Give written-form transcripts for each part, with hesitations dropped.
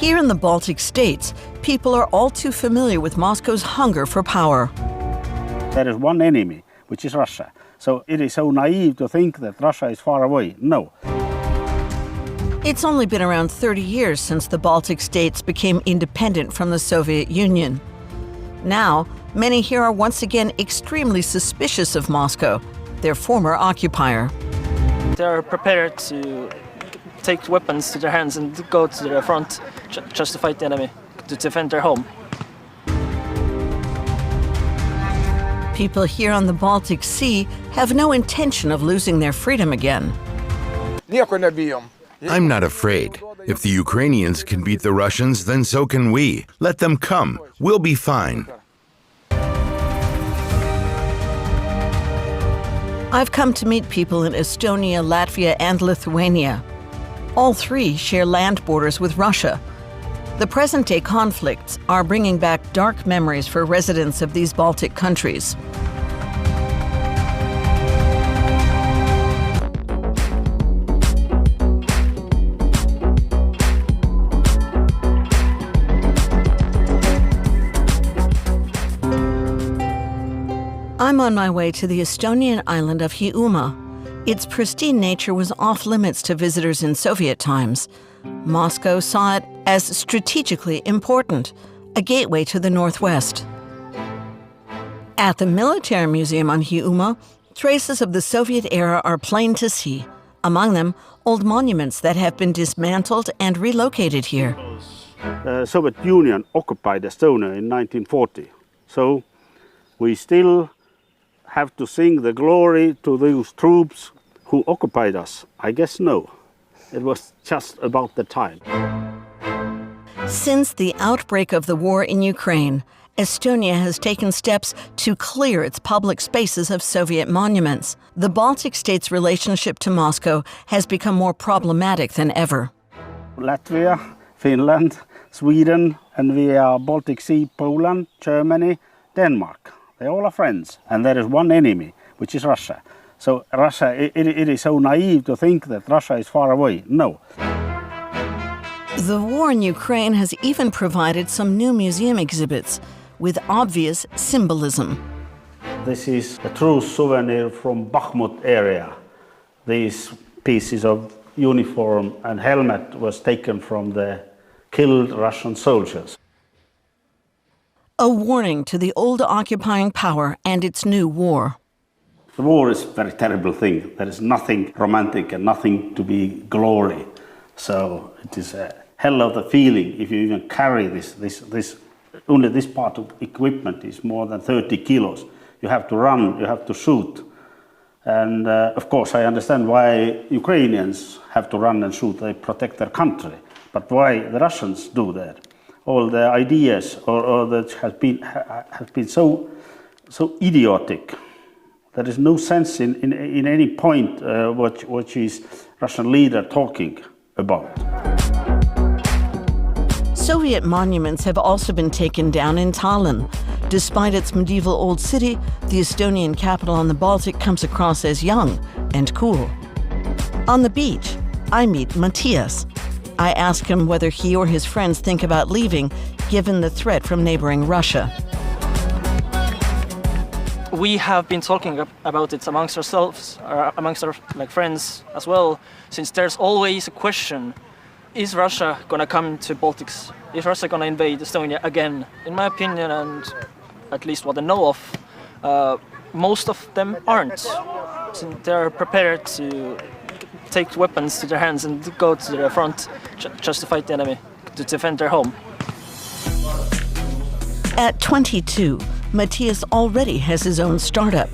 Here in the Baltic states, people are all too familiar with Moscow's hunger for power. There is one enemy, which is Russia. So it is so naive to think that Russia is far away. No. It's only been around 30 years since the Baltic states became independent from the Soviet Union. Now, many here are once again extremely suspicious of Moscow, their former occupier. They are prepared to take weapons to their hands and go to the front just to fight the enemy, to defend their home. People here on the Baltic Sea have no intention of losing their freedom again. I'm not afraid. If the Ukrainians can beat the Russians, then so can we. Let them come. We'll be fine. I've come to meet people in Estonia, Latvia, and Lithuania. All three share land borders with Russia. The present-day conflicts are bringing back dark memories for residents of these Baltic countries. I'm on my way to the Estonian island of Hiiumaa. Its pristine nature was off-limits to visitors in Soviet times. Moscow saw it as strategically important, a gateway to the northwest. At the Military Museum on Hiiumaa, traces of the Soviet era are plain to see. Among them, old monuments that have been dismantled and relocated here. The Soviet Union occupied Estonia in 1940. So we still have to sing the glory to those troops who occupied us? I guess no. It was just about the time. Since the outbreak of the war in Ukraine, Estonia has taken steps to clear its public spaces of Soviet monuments. The Baltic states' relationship to Moscow has become more problematic than ever. Latvia, Finland, Sweden, and we are Baltic Sea, Poland, Germany, Denmark. They all are friends, and there is one enemy, which is Russia. So Russia, it is so naive to think that Russia is far away. No. The war in Ukraine has even provided some new museum exhibits with obvious symbolism. This is a true souvenir from Bakhmut area. These pieces of uniform and helmet was taken from the killed Russian soldiers. A warning to the old occupying power and its new war. The war is a very terrible thing. There is nothing romantic and nothing to be glory. So it is a hell of a feeling if you even carry this. Only this part of equipment is more than 30 kilos. You have to run, you have to shoot. And of course I understand why Ukrainians have to run and shoot. They protect their country. But why the Russians do that? All the ideas or that have been so idiotic. There is no sense in any point what is Russian leader talking about. Soviet monuments have also been taken down in Tallinn. Despite its medieval old city, the Estonian capital on the Baltic comes across as young and cool. On the beach, I meet Matthias. I ask him whether he or his friends think about leaving, given the threat from neighboring Russia. We have been talking about it amongst ourselves, amongst our friends as well, since there's always a question, is Russia going to come to Baltics? Is Russia going to invade Estonia again? In my opinion, and at least what I know of, most of them aren't. Since they're prepared to take weapons to their hands and go to the front just to fight the enemy, to defend their home. At 22, Matthias already has his own startup.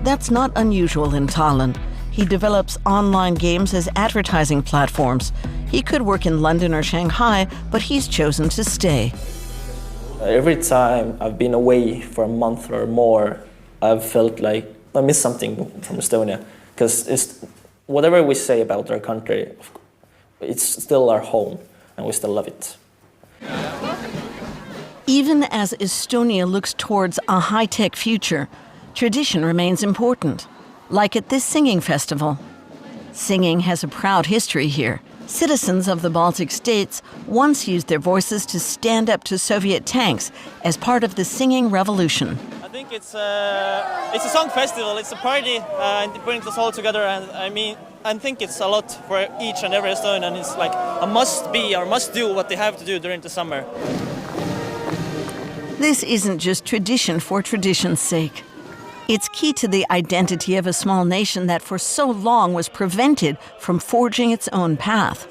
That's not unusual in Tallinn. He develops online games as advertising platforms. He could work in London or Shanghai, but he's chosen to stay. Every time I've been away for a month or more, I've felt like I miss something from Estonia, because whatever we say about our country, it's still our home, and we still love it. Even as Estonia looks towards a high-tech future, tradition remains important, like at this singing festival. Singing has a proud history here. Citizens of the Baltic states once used their voices to stand up to Soviet tanks as part of the singing revolution. I think it's a song festival, it's a party, and it brings us all together, and I think it's a lot for each and every Estonian. It's like a must be or must do what they have to do during the summer. This isn't just tradition for tradition's sake. It's key to the identity of a small nation that for so long was prevented from forging its own path.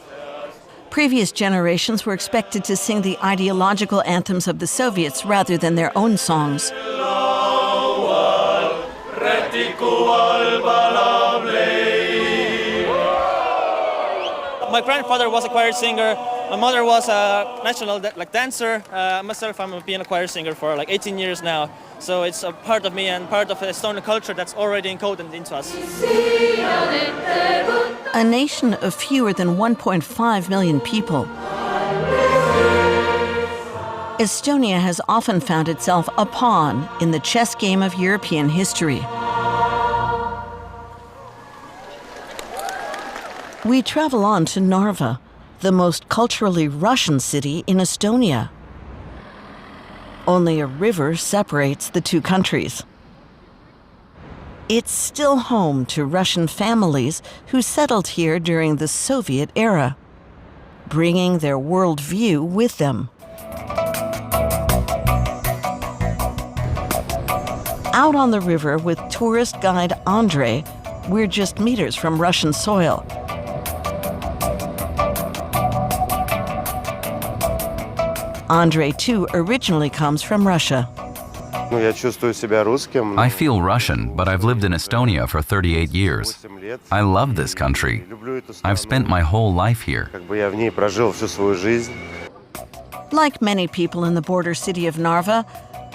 Previous generations were expected to sing the ideological anthems of the Soviets rather than their own songs. My grandfather was a choir singer. My mother was a national dancer. Myself, I'm being a choir singer for 18 years now. So it's a part of me and part of the Estonian culture that's already encoded into us. A nation of fewer than 1.5 million people, Estonia has often found itself a pawn in the chess game of European history. We travel on to Narva, the most culturally Russian city in Estonia. Only a river separates the two countries. It's still home to Russian families who settled here during the Soviet era, bringing their worldview with them. Out on the river with tourist guide Andrei, we're just meters from Russian soil. Andrei, too, originally comes from Russia. I feel Russian, but I've lived in Estonia for 38 years. I love this country. I've spent my whole life here. Like many people in the border city of Narva,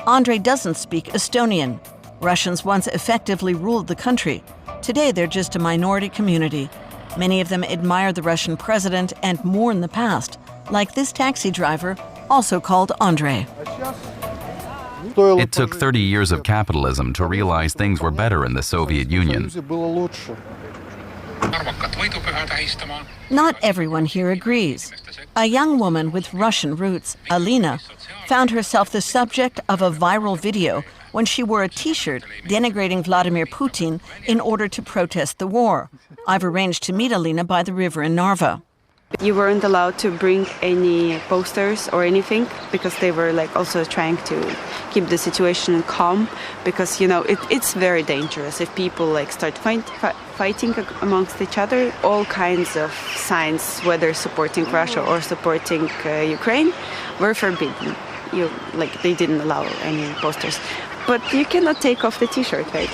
Andrei doesn't speak Estonian. Russians once effectively ruled the country. Today, they're just a minority community. Many of them admire the Russian president and mourn the past, like this taxi driver, also called Andrei. It took 30 years of capitalism to realize things were better in the Soviet Union. Not everyone here agrees. A young woman with Russian roots, Alina, found herself the subject of a viral video when she wore a t-shirt denigrating Vladimir Putin in order to protest the war. I've arranged to meet Alina by the river in Narva. You weren't allowed to bring any posters or anything because they were also trying to keep the situation calm, because it's very dangerous if people start fighting amongst each other. All kinds of signs, whether supporting Russia or supporting Ukraine, were forbidden. They didn't allow any posters, but you cannot take off the t-shirt, right?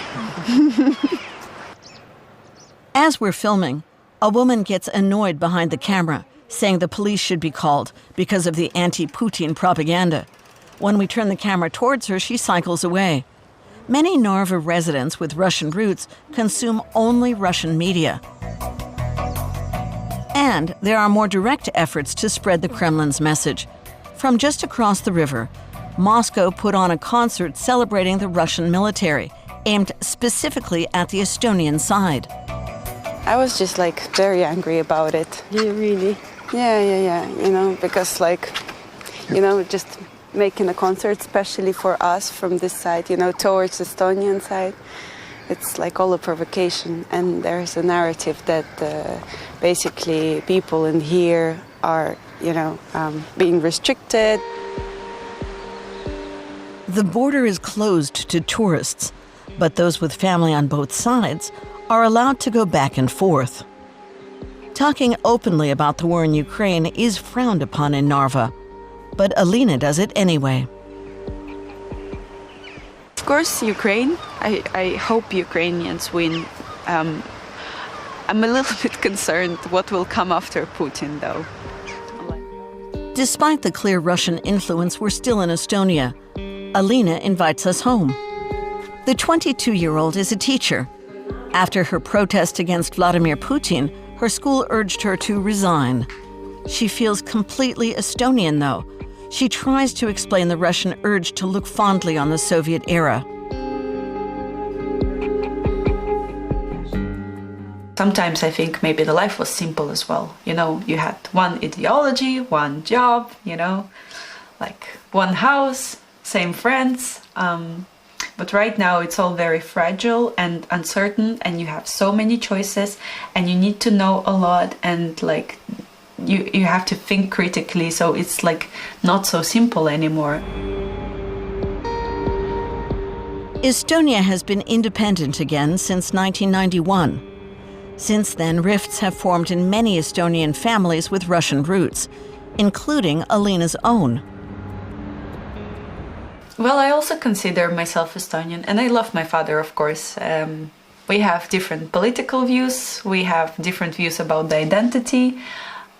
As we're filming, a woman gets annoyed behind the camera, saying the police should be called because of the anti-Putin propaganda. When we turn the camera towards her, she cycles away. Many Narva residents with Russian roots consume only Russian media. And there are more direct efforts to spread the Kremlin's message. From just across the river, Moscow put on a concert celebrating the Russian military, aimed specifically at the Estonian side. I was just very angry about it. Yeah, really? Yeah. Because just making a concert, especially for us from this side, towards the Estonian side, it's all a provocation. And there's a narrative that basically people in here are, being restricted. The border is closed to tourists, but those with family on both sides are allowed to go back and forth. Talking openly about the war in Ukraine is frowned upon in Narva, but Alina does it anyway. Of course, Ukraine. I hope Ukrainians win. I'm a little bit concerned what will come after Putin, though. Despite the clear Russian influence, we're still in Estonia. Alina invites us home. The 22-year-old is a teacher. After her protest against Vladimir Putin, her school urged her to resign. She feels completely Estonian, though. She tries to explain the Russian urge to look fondly on the Soviet era. sometimes I think maybe the life was simple as well. You know, you had one ideology, one job, you know, like one house, same friends. But right now it's all very fragile and uncertain, and you have so many choices, and you need to know a lot, and like you have to think critically, so it's like not so simple anymore. Estonia has been independent again since 1991. Since then, rifts have formed in many Estonian families with Russian roots, including Alina's own. Well, I also consider myself Estonian, and I love my father, of course. We have different political views, we have different views about the identity.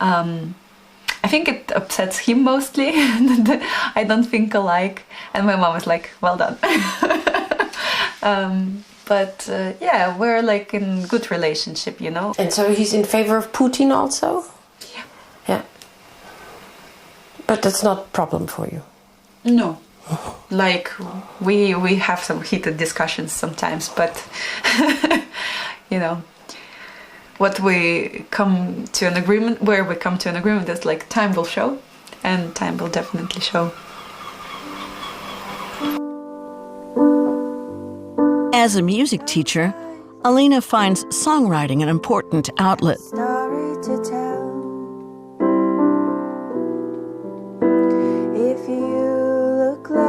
I think it upsets him mostly. I don't think alike, and my mom is like, well done. But yeah, we're like in good relationship, you know. And so he's in favor of Putin also? Yeah. Yeah. But that's not a problem for you? No. Like we have some heated discussions sometimes, but you know, what we come to an agreement, where we come to an agreement is like time will show, and time will definitely show. As a music teacher, Alina finds songwriting an important outlet. Story to tell. If you look closer.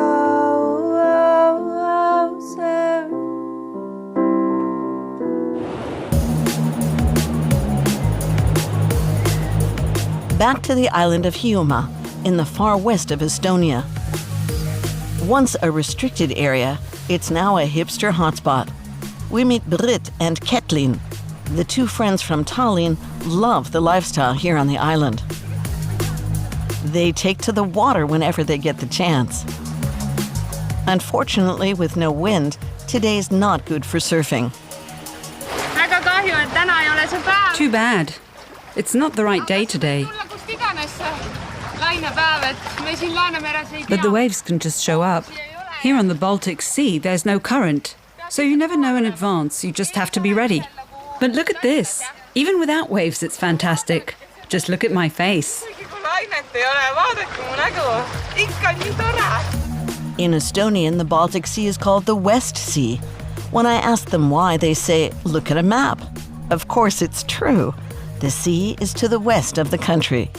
Back to the island of Hiiumaa, in the far west of Estonia. Once a restricted area, it's now a hipster hotspot. We meet Brit and Ketlin. The two friends from Tallinn love the lifestyle here on the island. They take to the water whenever they get the chance. Unfortunately, with no wind, today's not good for surfing. Too bad. It's not the right day today. But the waves can just show up. Here on the Baltic Sea, there's no current. So you never know in advance, you just have to be ready. But look at this. Even without waves, it's fantastic. Just look at my face. In Estonian, the Baltic Sea is called the West Sea. When I ask them why, they say, look at a map. Of course, it's true. The sea is to the west of the country.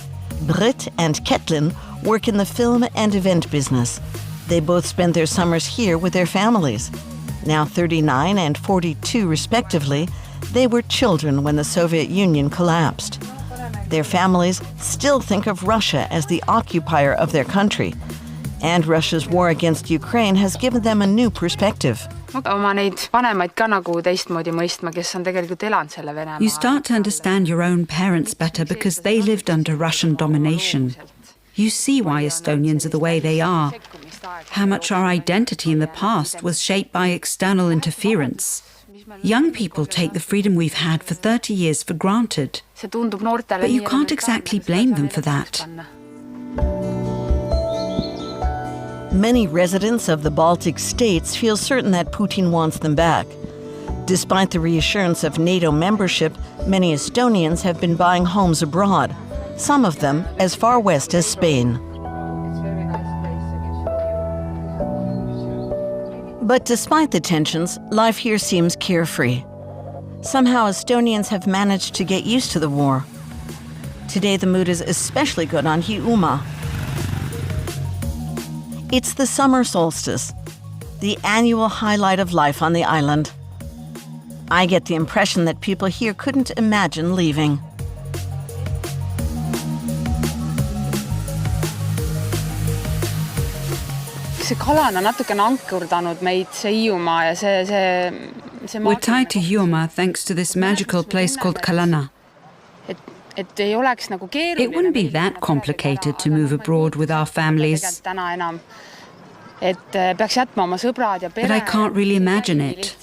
Brit and Ketlin work in the film and event business. They both spend their summers here with their families. Now 39 and 42 respectively, they were children when the Soviet Union collapsed. Their families still think of Russia as the occupier of their country. And Russia's war against Ukraine has given them a new perspective. You start to understand your own parents better because they lived under Russian domination. You see why Estonians are the way they are, how much our identity in the past was shaped by external interference. Young people take the freedom we've had for 30 years for granted, but you can't exactly blame them for that. Many residents of the Baltic states feel certain that Putin wants them back. Despite the reassurance of NATO membership, many Estonians have been buying homes abroad, some of them as far west as Spain. But despite the tensions, life here seems carefree. Somehow Estonians have managed to get used to the war. Today the mood is especially good on Hiiumaa. It's the summer solstice, the annual highlight of life on the island. I get the impression that people here couldn't imagine leaving. We're tied to Hiiumaa thanks to this magical place called Kalana. It wouldn't be that complicated to move abroad with our families. But I can't really imagine it.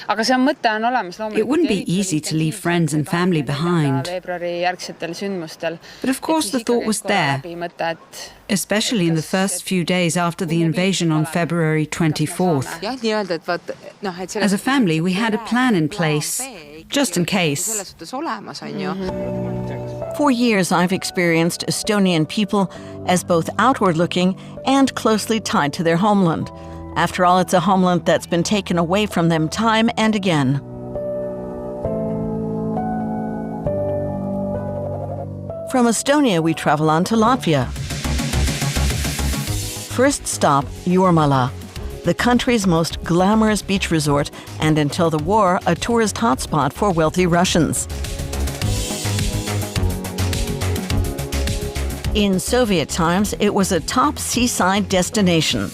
It wouldn't be easy to leave friends and family behind. But of course the thought was there, especially in the first few days after the invasion on February 24th. As a family, we had a plan in place. just in case. For years, I've experienced Estonian people as both outward-looking and closely tied to their homeland. After all, it's a homeland that's been taken away from them time and again. From Estonia, we travel on to Latvia. First stop, Hiiumaa, the country's most glamorous beach resort, and until the war, a tourist hotspot for wealthy Russians. In Soviet times, it was a top seaside destination.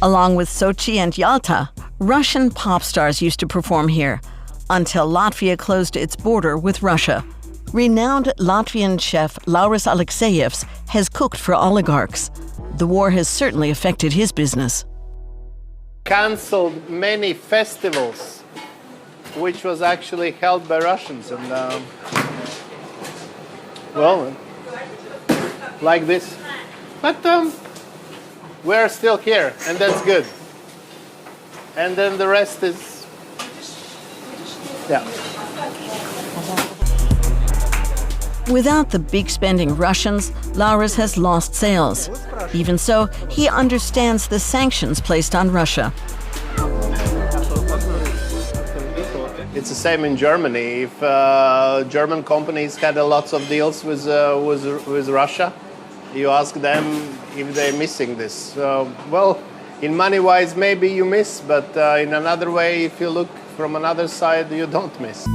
Along with Sochi and Yalta, Russian pop stars used to perform here, until Latvia closed its border with Russia. Renowned Latvian chef Lauris Aleksejevs has cooked for oligarchs. The war has certainly affected his business. Cancelled many festivals, which was actually held by Russians, and well, like this. But we're still here, and that's good. And then the rest is, yeah. Without the big spending Russians, Lauris has lost sales. Even so, he understands the sanctions placed on Russia. It's the same in Germany. If German companies had lots of deals with Russia, you ask them if they're missing this. Well, in money-wise, maybe you miss, but in another way, if you look from another side, you don't miss.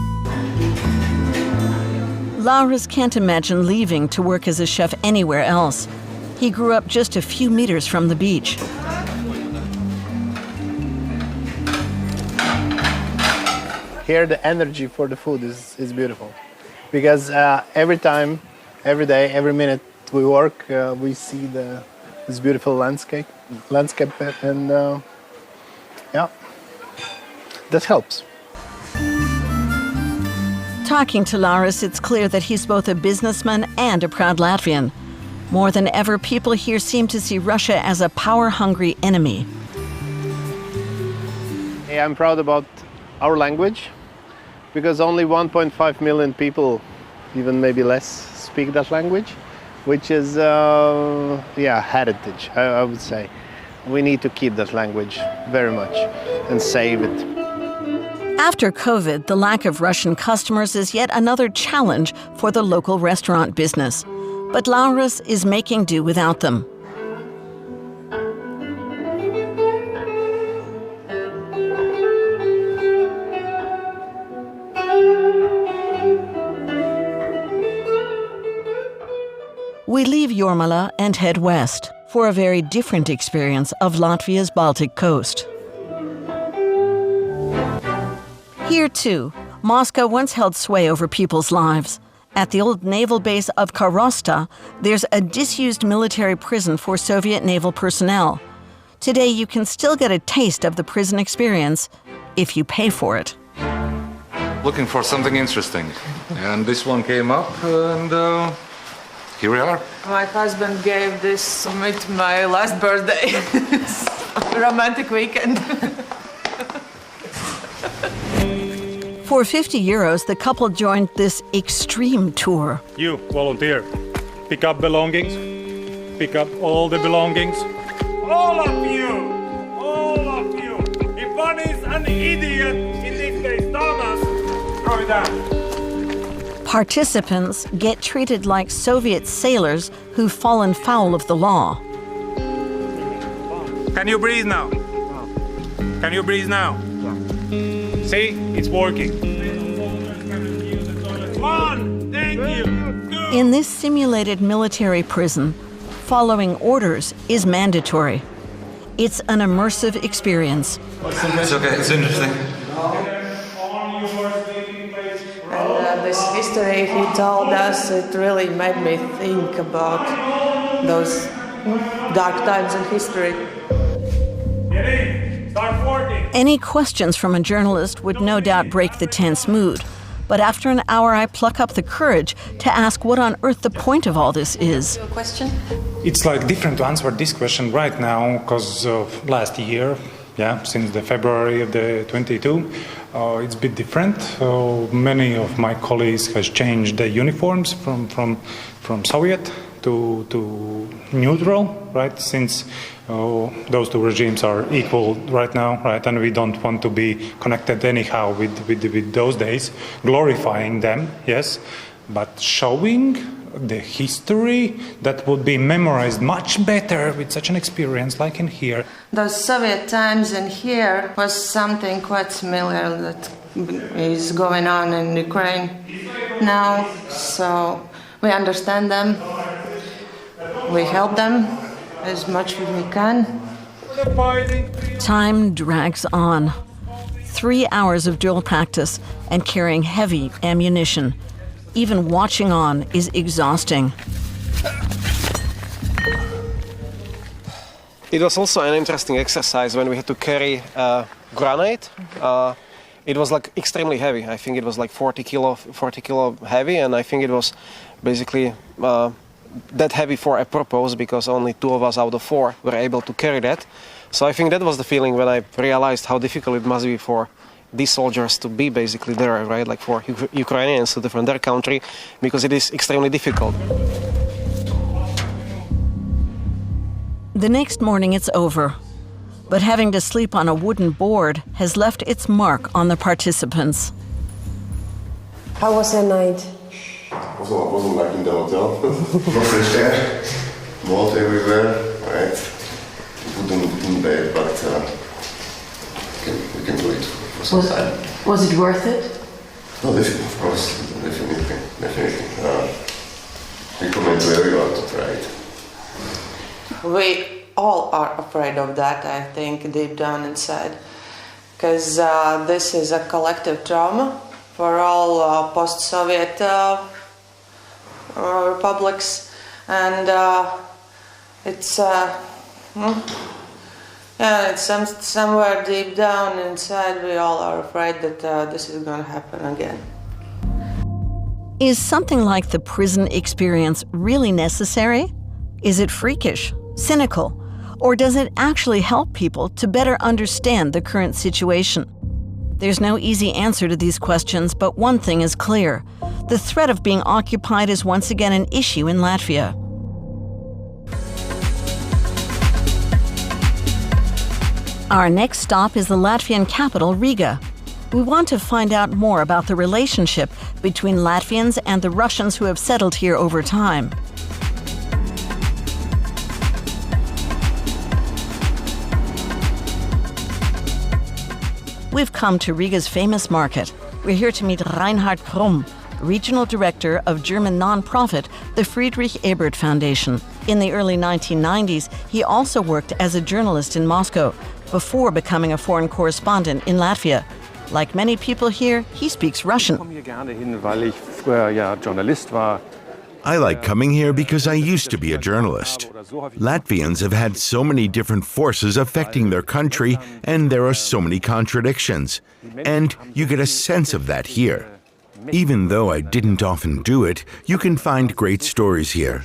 Lauris can't imagine leaving to work as a chef anywhere else. He grew up just a few meters from the beach. Here, the energy for the food is beautiful, because every time, every day, every minute we work, we see this beautiful landscape, and yeah, that helps. Talking to Lauris, it's clear that he's both a businessman and a proud Latvian. More than ever, people here seem to see Russia as a power-hungry enemy. Hey, I'm proud about our language, because only 1.5 million people, even maybe less, speak that language, which is, heritage, I would say. We need to keep that language very much and save it. After COVID, the lack of Russian customers is yet another challenge for the local restaurant business. But Lauris is making do without them. We leave Hiiumaa and head west for a very different experience of Latvia's Baltic coast. Here, too, Moscow once held sway over people's lives. At the old naval base of Karosta, there's a disused military prison for Soviet naval personnel. Today, you can still get a taste of the prison experience if you pay for it. Looking for something interesting, and this one came up, and here we are. My husband gave this to me to my last birthday. Romantic weekend. For 50 euros, the couple joined this extreme tour. You, volunteer. Pick up belongings. Pick up all the belongings. All of you! All of you! If one is an idiot, in this case Thomas, throw it down. Participants get treated like Soviet sailors who've fallen foul of the law. Can you breathe now? Can you breathe now? See, it's working. One, thank you. Two. In this simulated military prison, following orders is mandatory. It's an immersive experience. It's okay, it's interesting. And this history he told us, it really made me think about those dark times in history. Any questions from a journalist would no doubt break the tense mood. But after an hour, I pluck up the courage to ask what on earth the point of all this is. Question? It's like different to answer this question right now because of last year, since the February of the 22, it's a bit different. Many of my colleagues has changed their uniforms from Soviet to neutral, right? Since those two regimes are equal right now, right? And we don't want to be connected anyhow with those days, glorifying them, yes, but showing the history that would be memorized much better with such an experience like in here. Those Soviet times in here was something quite similar that is going on in Ukraine now, so we understand them, we help them as much as we can. Time drags on. 3 hours of drill practice and carrying heavy ammunition. Even watching on is exhausting. It was also an interesting exercise when we had to carry a grenade. It was like extremely heavy. I think it was like 40 kilo heavy, and I think it was basically that heavy for a purpose because only 2 of us out of 4 were able to carry that. So I think that was the feeling when I realized how difficult it must be for these soldiers to be basically there, right? Like for Ukrainians to defend their country, because it is extremely difficult. The next morning it's over, but having to sleep on a wooden board has left its mark on the participants. How was your night? Wasn't like in the hotel. No fresh air, mold everywhere, right? Wouldn't in bed, but we can do it for some time. Was it worth it? No, definitely, of course, definitely. Recommend to everyone to try it. We all are afraid of that, I think, deep down inside, because this is a collective trauma for all post-Soviet republics, and it's somewhere deep down inside we all are afraid that this is going to happen again. Is something like the prison experience really necessary? Is it freakish, cynical, or does it actually help people to better understand the current situation? There's no easy answer to these questions, but one thing is clear. The threat of being occupied is once again an issue in Latvia. Our next stop is the Latvian capital, Riga. We want to find out more about the relationship between Latvians and the Russians who have settled here over time. We've come to Riga's famous market. We're here to meet Reinhard Krumm, regional director of German nonprofit, the Friedrich Ebert Foundation. In the early 1990s, he also worked as a journalist in Moscow before becoming a foreign correspondent in Latvia. Like many people here, he speaks Russian. I like coming here because I used to be a journalist. Latvians have had so many different forces affecting their country, and there are so many contradictions. And you get a sense of that here. Even though I didn't often do it, you can find great stories here.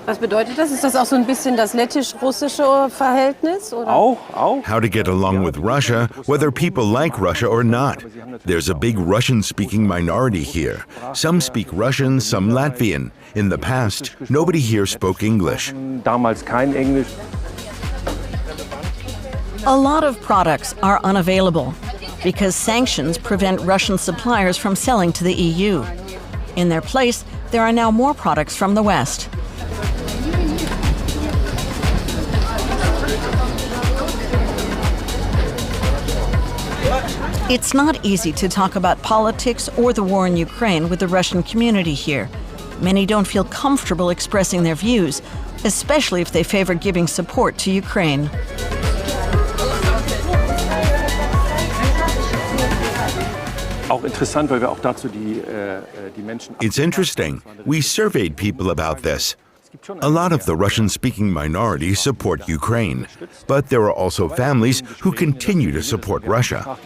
Was bedeutet das? Ist das auch so ein bisschen das lettisch-russische Verhältnis? Oder? How to get along with Russia, whether people like Russia or not. There's a big Russian-speaking minority here. Some speak Russian, some Latvian. In the past, nobody here spoke English. A lot of products are unavailable because sanctions prevent Russian suppliers from selling to the EU. In their place, there are now more products from the West. It's not easy to talk about politics or the war in Ukraine with the Russian community here. Many don't feel comfortable expressing their views, especially if they favor giving support to Ukraine. It's interesting. We surveyed people about this. A lot of the Russian-speaking minority support Ukraine, but there are also families who continue to support Russia.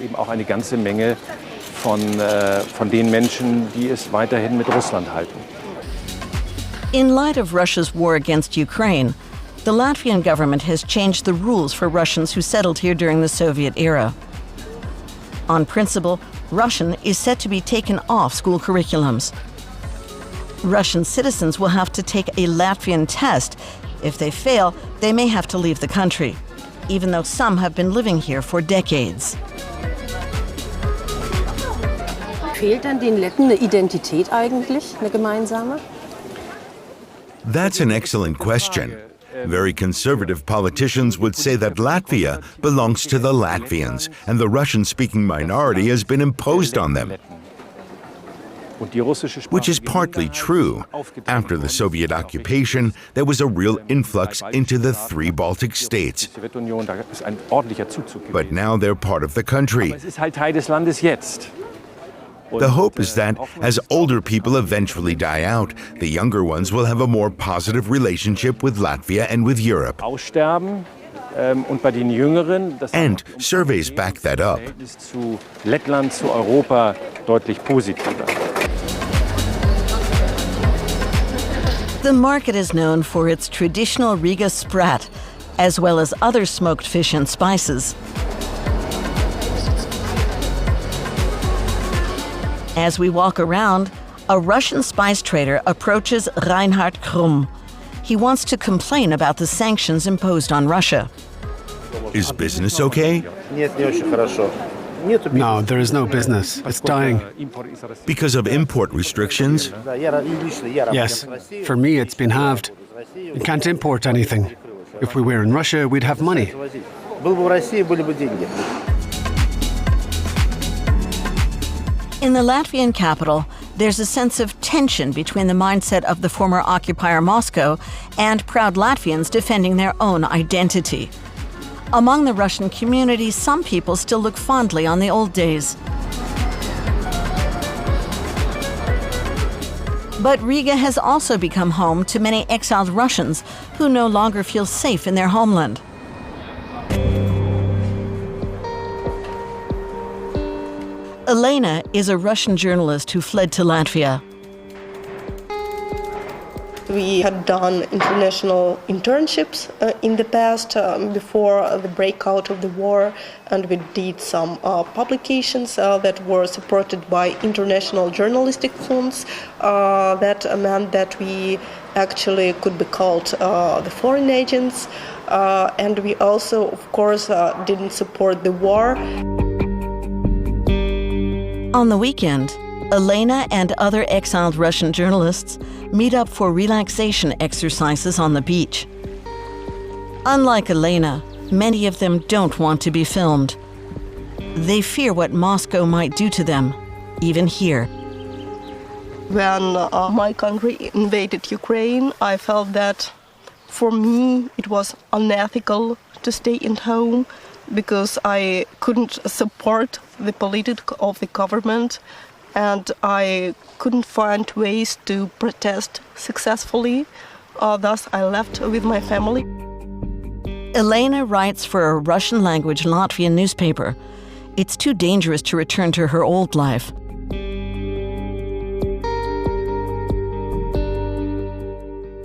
In light of Russia's war against Ukraine, the Latvian government has changed the rules for Russians who settled here during the Soviet era. On principle, Russian is set to be taken off school curriculums. Russian citizens will have to take a Latvian test. If they fail, they may have to leave the country, even though some have been living here for decades. Fehlt an den Letten eine Identität eigentlich, eine gemeinsame? That's an excellent question. Very conservative politicians would say that Latvia belongs to the Latvians, and the Russian-speaking minority has been imposed on them. Which is partly true. After the Soviet occupation, there was a real influx into the 3 Baltic states. But now they're part of the country. The hope is that as older people eventually die out, the younger ones will have a more positive relationship with Latvia and with Europe. And surveys back that up. The market is known for its traditional Riga sprat, as well as other smoked fish and spices. As we walk around, a Russian spice trader approaches Reinhard Krumm. He wants to complain about the sanctions imposed on Russia. Is business okay? No, there is no business. It's dying. Because of import restrictions? Yes. For me, it's been halved. You can't import anything. If we were in Russia, we'd have money. In the Latvian capital, there's a sense of tension between the mindset of the former occupier Moscow and proud Latvians defending their own identity. Among the Russian community, some people still look fondly on the old days. But Riga has also become home to many exiled Russians who no longer feel safe in their homeland. Elena is a Russian journalist who fled to Latvia. We had done international internships in the past before the breakout of the war, and we did some publications that were supported by international journalistic funds. That meant that we actually could be called the foreign agents, and we also, of course, didn't support the war. On the weekend, Elena and other exiled Russian journalists meet up for relaxation exercises on the beach. Unlike Elena, many of them don't want to be filmed. They fear what Moscow might do to them, even here. When my country invaded Ukraine, I felt that for me it was unethical to stay at home, because I couldn't support the politics of the government, and I couldn't find ways to protest successfully. Thus, I left with my family. Elena writes for a Russian-language Latvian newspaper. It's too dangerous to return to her old life.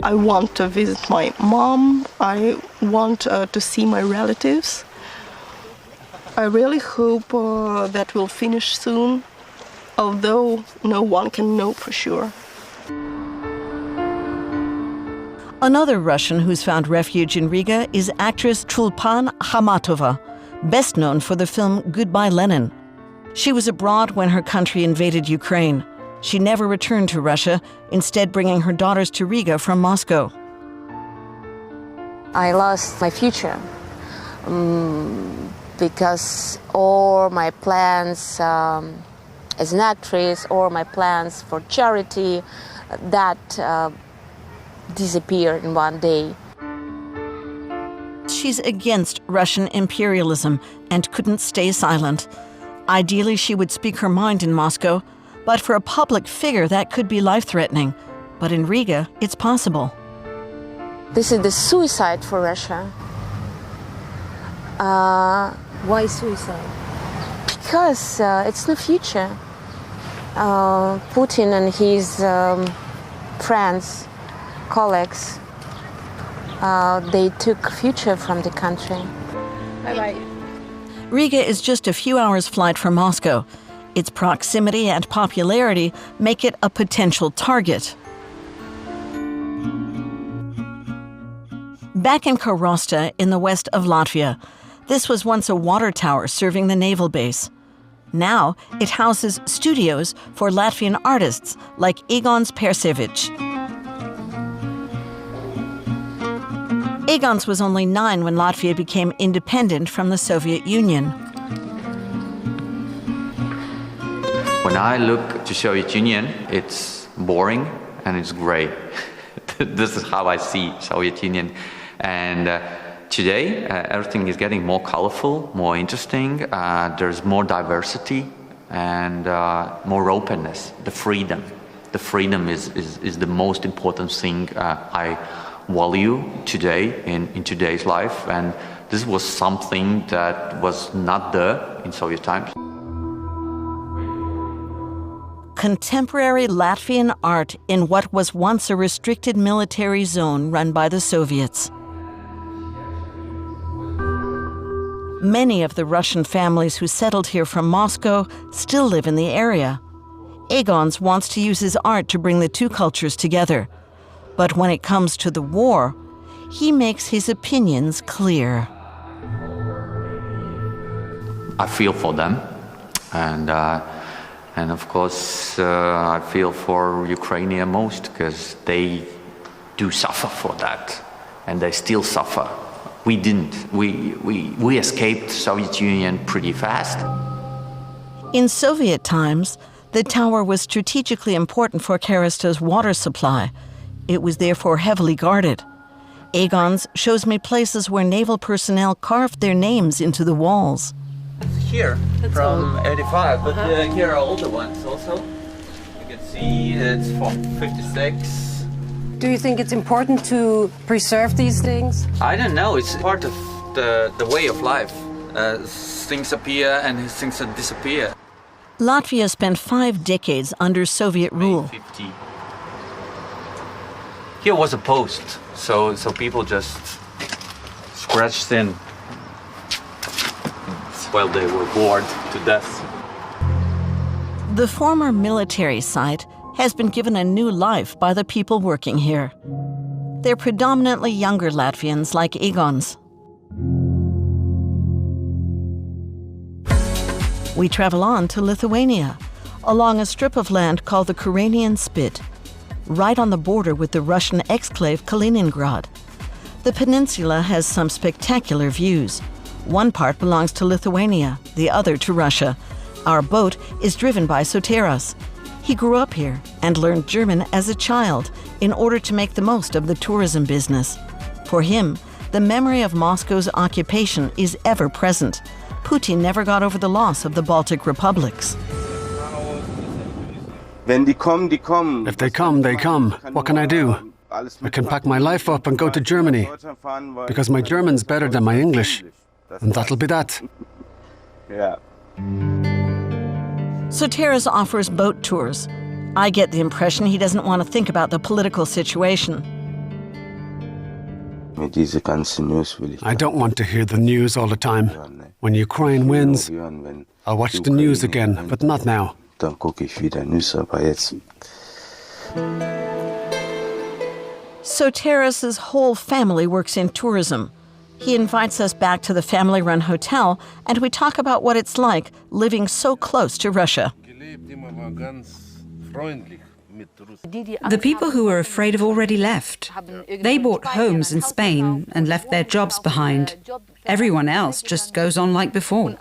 I want to visit my mom. I want to see my relatives. I really hope that will finish soon, although no one can know for sure. Another Russian who's found refuge in Riga is actress Chulpan Khamatova, best known for the film Goodbye Lenin. She was abroad when her country invaded Ukraine. She never returned to Russia, instead bringing her daughters to Riga from Moscow. I lost my future. Because all my plans as an actress, or my plans for charity, that disappeared in one day. She's against Russian imperialism and couldn't stay silent. Ideally, she would speak her mind in Moscow, but for a public figure, that could be life-threatening. But in Riga, it's possible. This is the suicide for Russia. Why suicide? Because it's no future. Putin and his friends, colleagues, they took future from the country. Bye-bye. Riga is just a few hours' flight from Moscow. Its proximity and popularity make it a potential target. Back in Karosta, in the west of Latvia, this was once a water tower serving the naval base. Now it houses studios for Latvian artists like Egons Persevich. Egons was only 9 when Latvia became independent from the Soviet Union. When I look to Soviet Union, it's boring and it's gray. This is how I see Soviet Union. And today, everything is getting more colorful, more interesting. There's more diversity and more openness, the freedom. The freedom is the most important thing I value today in today's life. And this was something that was not there in Soviet times. Contemporary Latvian art in what was once a restricted military zone run by the Soviets. Many of the Russian families who settled here from Moscow still live in the area. Egons wants to use his art to bring the two cultures together. But when it comes to the war, he makes his opinions clear. I feel for them, and of course I feel for Ukraine most, because they do suffer for that, and they still suffer. We didn't. We escaped Soviet Union pretty fast. In Soviet times, the tower was strategically important for Karosta's water supply. It was therefore heavily guarded. Egons shows me places where naval personnel carved their names into the walls. Here, from 85, but here are older ones also. You can see it's from 56. Do you think it's important to preserve these things? I don't know, it's part of the way of life. Things appear and things disappear. Latvia spent 5 decades under Soviet rule. 50. Here was a post, so people just scratched in while they were bored to death. The former military site has been given a new life by the people working here. They're predominantly younger Latvians like Egons. We travel on to Lithuania, along a strip of land called the Karelian Spit, right on the border with the Russian exclave Kaliningrad. The peninsula has some spectacular views. One part belongs to Lithuania, the other to Russia. Our boat is driven by Soteras. He grew up here and learned German as a child in order to make the most of the tourism business. For him, the memory of Moscow's occupation is ever present. Putin never got over the loss of the Baltic republics. If they come, they come. What can I do? I can pack my life up and go to Germany, because my German's better than my English. And that'll be that. Yeah. Soteras offers boat tours. I get the impression he doesn't want to think about the political situation. I don't want to hear the news all the time. When Ukraine wins, I'll watch the news again, but not now. Soteras' whole family works in tourism. He invites us back to the family-run hotel, and we talk about what it's like living so close to Russia. The people who were afraid have already left. They bought homes in Spain and left their jobs behind. Everyone else just goes on like before.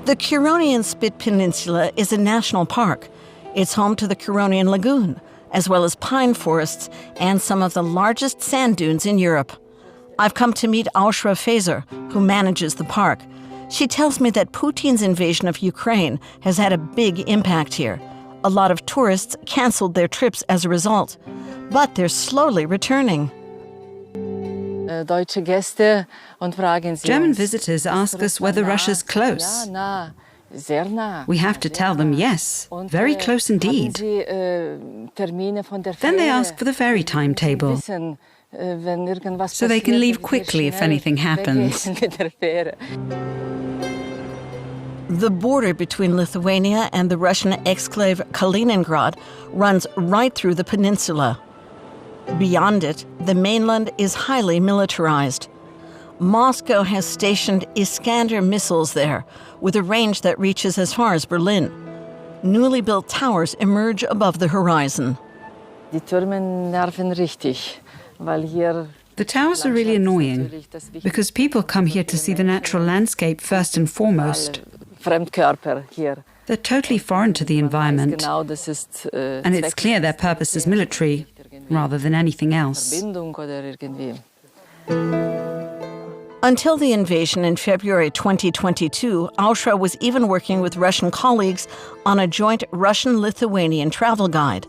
The Curonian Spit Peninsula is a national park. It's home to the Curonian Lagoon, as well as pine forests and some of the largest sand dunes in Europe. I've come to meet Aushra Fazer, who manages the park. She tells me that Putin's invasion of Ukraine has had a big impact here. A lot of tourists canceled their trips as a result, but they're slowly returning. German visitors ask us whether Russia's close. We have to tell them yes, very close indeed. Then they ask for the ferry timetable, so they can leave quickly if anything happens. The border between Lithuania and the Russian exclave Kaliningrad runs right through the peninsula. Beyond it, the mainland is highly militarized. Moscow has stationed Iskander missiles there, with a range that reaches as far as Berlin. Newly built towers emerge above the horizon. The towers are really annoying, because people come here to see the natural landscape first and foremost. They're totally foreign to the environment, and it's clear their purpose is military, rather than anything else. Until the invasion in February 2022, Ausra was even working with Russian colleagues on a joint Russian-Lithuanian travel guide.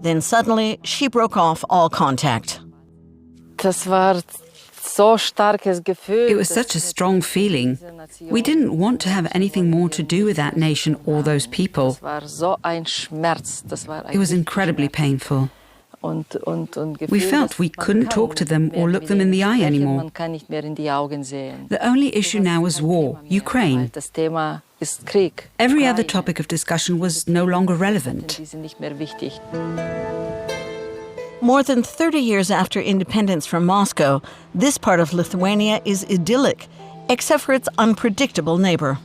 Then suddenly, she broke off all contact. It was such a strong feeling. We didn't want to have anything more to do with that nation or those people. It was incredibly painful. We felt we couldn't talk to them or look them in the eye anymore. The only issue now was war, Ukraine. Every other topic of discussion was no longer relevant. More than 30 years after independence from Moscow, this part of Lithuania is idyllic, except for its unpredictable neighbor.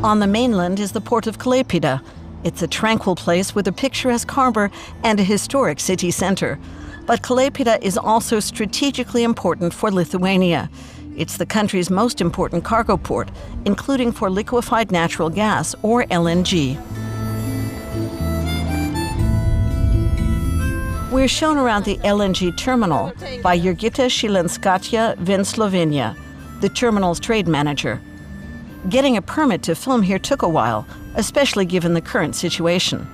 On the mainland is the port of Klaipėda. It's a tranquil place with a picturesque harbor and a historic city center. But Klaipėda is also strategically important for Lithuania. It's the country's most important cargo port, including for liquefied natural gas, or LNG. We're shown around the LNG terminal by Jurgita Šilenskaitė Venslovenia, the terminal's trade manager. Getting a permit to film here took a while, especially given the current situation.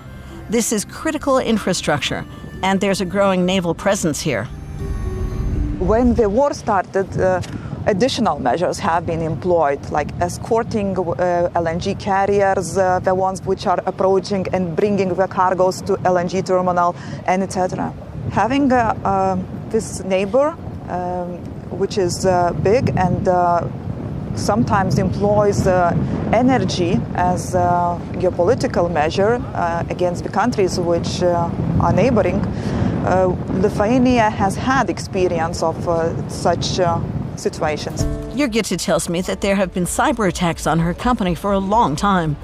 This is critical infrastructure, and there's a growing naval presence here. When the war started, additional measures have been employed, like escorting LNG carriers, the ones which are approaching and bringing the cargoes to LNG terminal, and etc. Having this neighbor, which is big and sometimes employs energy as a geopolitical measure against the countries which are neighboring, Lithuania has had experience of such situations. Jurgita tells me that there have been cyber attacks on her company for a long time.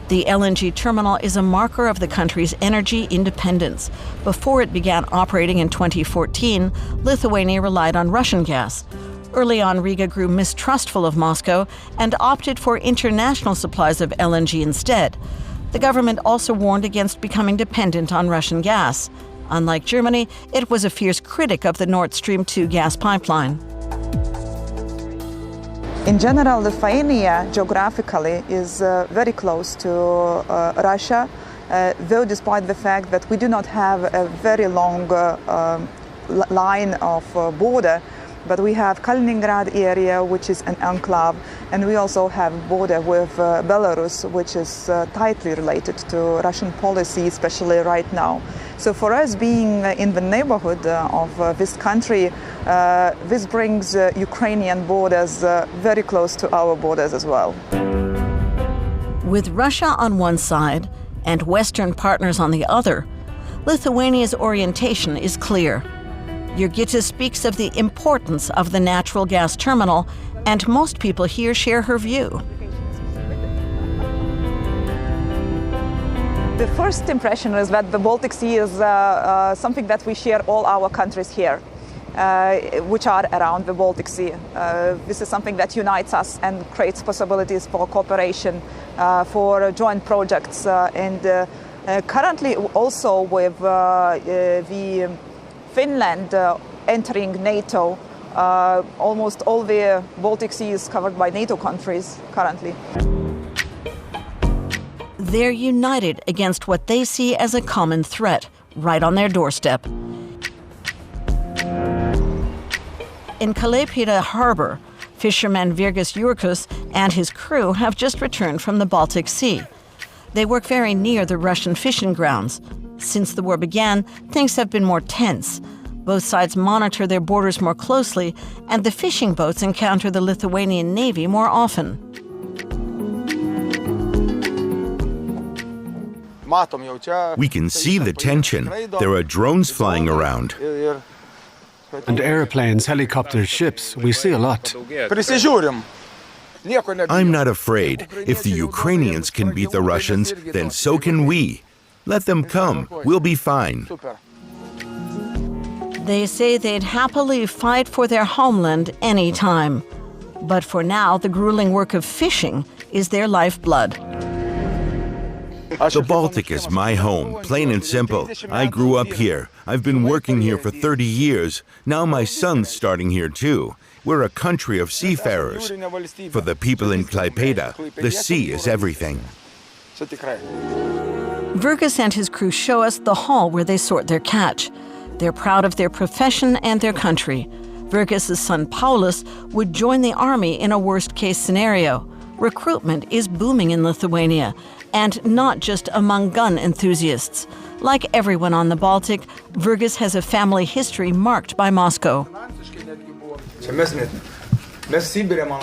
The LNG terminal is a marker of the country's energy independence. Before it began operating in 2014, Lithuania relied on Russian gas. Early on, Riga grew mistrustful of Moscow and opted for international supplies of LNG instead. The government also warned against becoming dependent on Russian gas. Unlike Germany, it was a fierce critic of the Nord Stream 2 gas pipeline. In general, Lithuania geographically is very close to Russia, though despite the fact that we do not have a very long line of border, but we have Kaliningrad area, which is an enclave, and we also have border with Belarus, which is tightly related to Russian policy, especially right now. So for us, being in the neighborhood of this country, this brings Ukrainian borders very close to our borders as well. With Russia on one side and Western partners on the other, Lithuania's orientation is clear. Jurgita speaks of the importance of the natural gas terminal, and most people here share her view. The first impression is that the Baltic Sea is something that we share all our countries here, which are around the Baltic Sea. This is something that unites us and creates possibilities for cooperation, for joint projects, and currently also with the Finland entering NATO, almost all the Baltic Sea is covered by NATO countries currently. They're united against what they see as a common threat, right on their doorstep. In Klaipėda harbor, fisherman Virgis Jurkus and his crew have just returned from the Baltic Sea. They work very near the Russian fishing grounds. Since the war began, things have been more tense. Both sides monitor their borders more closely, and the fishing boats encounter the Lithuanian Navy more often. We can see the tension. There are drones flying around. And airplanes, helicopters, ships, we see a lot. I'm not afraid. If the Ukrainians can beat the Russians, then so can we. Let them come. We'll be fine. They say they'd happily fight for their homeland any time. But for now, the grueling work of fishing is their lifeblood. The Baltic is my home, plain and simple. I grew up here. I've been working here for 30 years. Now my son's starting here too. We're a country of seafarers. For the people in Klaipėda, the sea is everything. Virgis and his crew show us the hall where they sort their catch. They're proud of their profession and their country. Virgis' son Paulus would join the army in a worst-case scenario. Recruitment is booming in Lithuania, and not just among gun enthusiasts. Like everyone on the Baltic, Virgis has a family history marked by Moscow.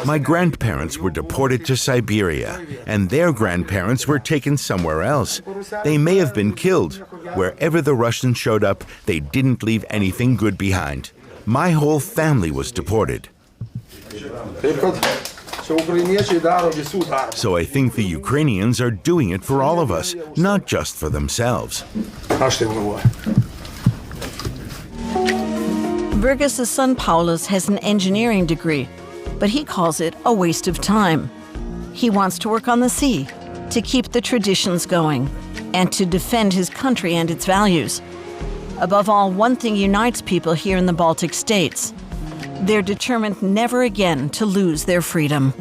My grandparents were deported to Siberia, and their grandparents were taken somewhere else. They may have been killed. Wherever the Russians showed up, they didn't leave anything good behind. My whole family was deported. So I think the Ukrainians are doing it for all of us, not just for themselves. Virgis' son Paulus has an engineering degree, but he calls it a waste of time. He wants to work on the sea, to keep the traditions going, and to defend his country and its values. Above all, one thing unites people here in the Baltic states. They're determined never again to lose their freedom.